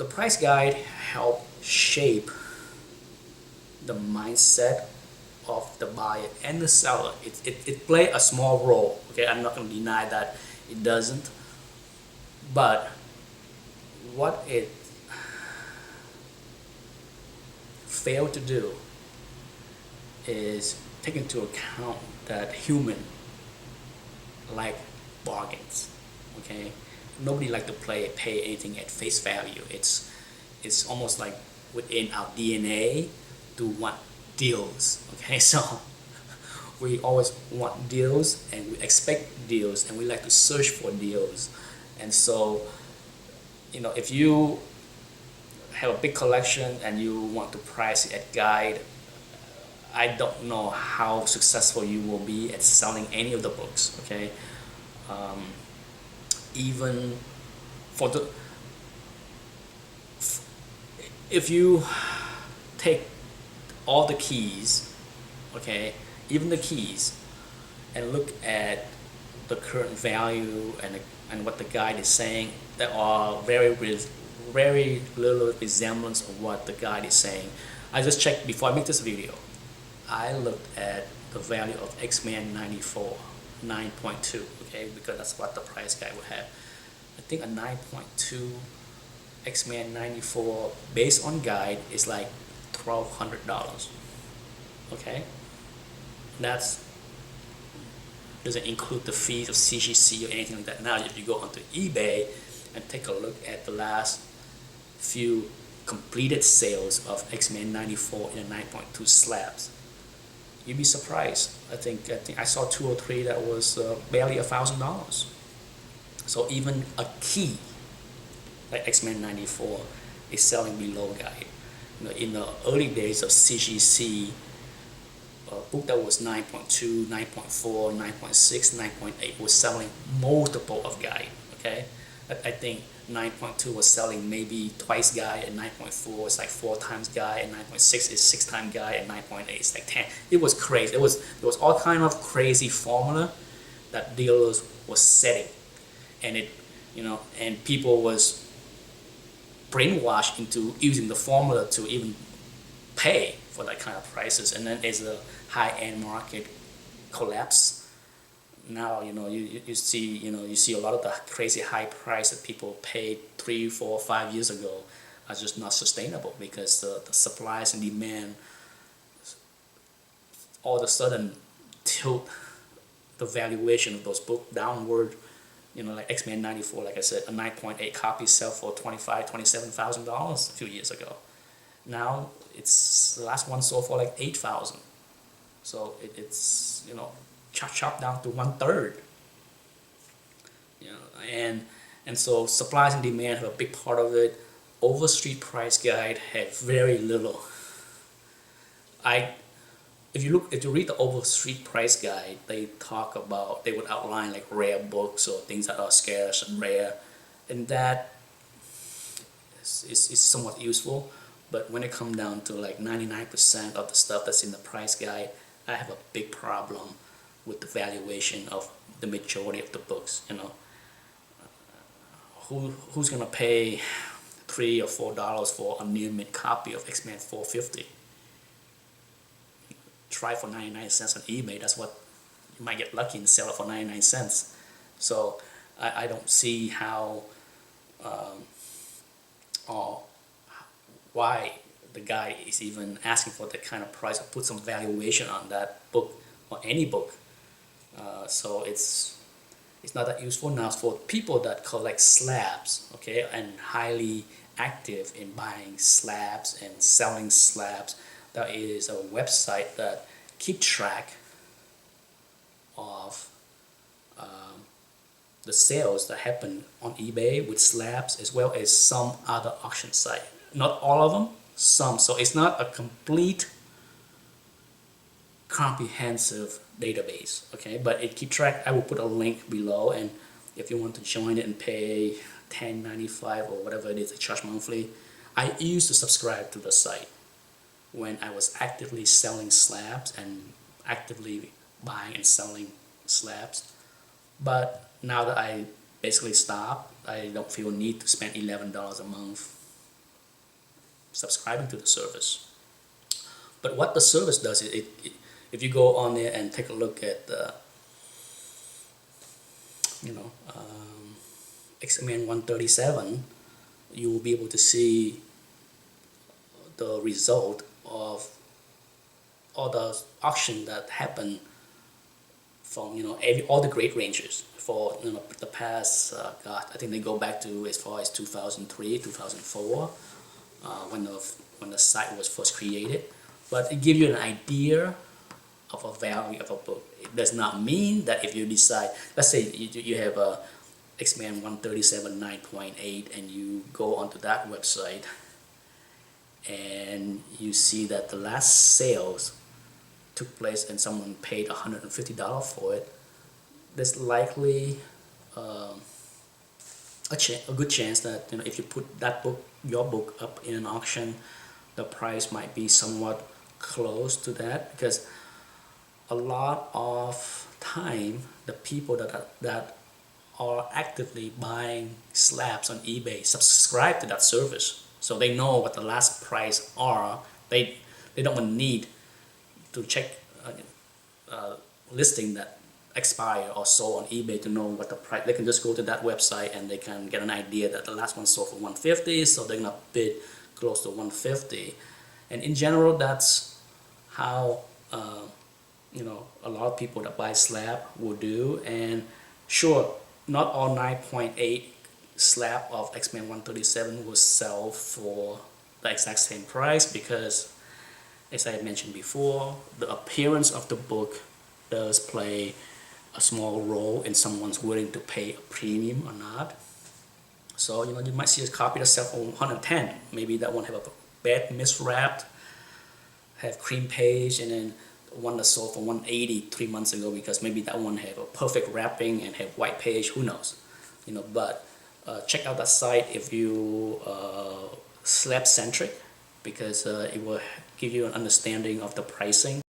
the price guide help shape the mindset of the buyer and the seller. It play a small role. Okay, I'm not going to deny that it doesn't, but what it failed to do is take into account that human like bargains. Okay, nobody like to pay anything at face value. It's almost like within our DNA to want deals. Okay, so we always want deals and we expect deals and we like to search for deals. And so, if you have a big collection and you want to price it at guide, I don't know how successful you will be at selling any of the books. Okay, even for the if you take all the keys, okay, even the keys, and look at the current value and what the guide is saying, there are very little resemblance of what the guide is saying. I just checked before I make this video. I looked at the value of X-Men 94, 9.2, okay, because that's what the price guide would have. I think a 9.2 X-Men 94 based on guide is like $1,200. Okay, that's doesn't include the fees of CGC or anything like that. Now, if you go onto eBay and take a look at the last few completed sales of X-Men 94 in a 9.2 slabs, you'd be surprised. I think I saw 2 or 3 that was barely $1,000. So even a key like X-Men 94 is selling below guide. In the early days of CGC, a book that was 9.2, 9.4, 9.6, 9.8 was selling multiple of guide. Okay, I think 9.2 was selling maybe twice guide, and 9.4 is like 4 times guide, and 9.6 is 6 times guide, and 9.8 is like 10. It was crazy. There was all kind of crazy formula that dealers was setting, and and people was brainwashed into using the formula to even pay for that kind of prices. And then as the high-end market collapse, now you see a lot of the crazy high price that people paid 3, 4, 5 years ago are just not sustainable, because the supplies and demand all of a sudden tilt the valuation of those books downward. Like X-Men 94, like I said, a 9.8 copy sell for $25,000, $27,000 a few years ago. Now it's the last one sold for like $8,000. So it's chopped down to 1/3. And so supplies and demand have a big part of it. Overstreet price guide have very little. If you read the Overstreet price guide, they would outline like rare books or things that are scarce and rare, and that is somewhat useful. But when it comes down to like 99% of the stuff that's in the price guide, I have a big problem with the valuation of the majority of the books. Who's gonna pay $3 or $4 for a near mint copy of X-Men 450? Try for 99 cents on eBay. That's what you might get lucky and sell it for 99 cents. So I don't see how or why the guy is even asking for that kind of price or put some valuation on that book or any book. So it's not that useful. Now for people that collect slabs, okay, and highly active in buying slabs and selling slabs, there is a website that keep track of the sales that happen on eBay with slabs, as well as some other auction site. Not all of them, some. So it's not a complete comprehensive database, okay, but it keep track. I will put a link below, and if you want to join it and pay $10.95 or whatever it is they charge monthly. I used to subscribe to the site when I was actively selling slabs and actively buying and selling slabs, but now that I basically stopped, I don't feel a need to spend $11 a month subscribing to the service. But what the service does is if you go on there and take a look at XMN 137, you will be able to see the result of all the auction that happened from all the grade ranges for the past. God, I think they go back to as far as 2003, 2004, when the site was first created. But it gives you an idea of a value of a book. It does not mean that if you decide, let's say you have a XMN 137 9.8 and you go onto that website and you see that the last sales took place and someone paid $150 for it, there's likely a good chance that if you put your book up in an auction, the price might be somewhat close to that, because a lot of time the people that are actively buying slabs on eBay subscribe to that service, so they know what the last price are. They don't need to check listing that expire or sold on eBay to know what the price. They can just go to that website and they can get an idea that the last one sold for $150, so they're gonna bid close to $150. And in general, that's how a lot of people that buy slab will do. And sure, not all 9.8 slab of XMN 137 will sell for the exact same price, because as I mentioned before, the appearance of the book does play a small role in someone's willing to pay a premium or not. So you might see a copy that sells for 110. Maybe that one have a bad miswrapped, have cream page, and then one that sold for 180 3 months ago, because maybe that one have a perfect wrapping and have white page. Who knows? But check out that site if you slab centric, because it will give you an understanding of the pricing.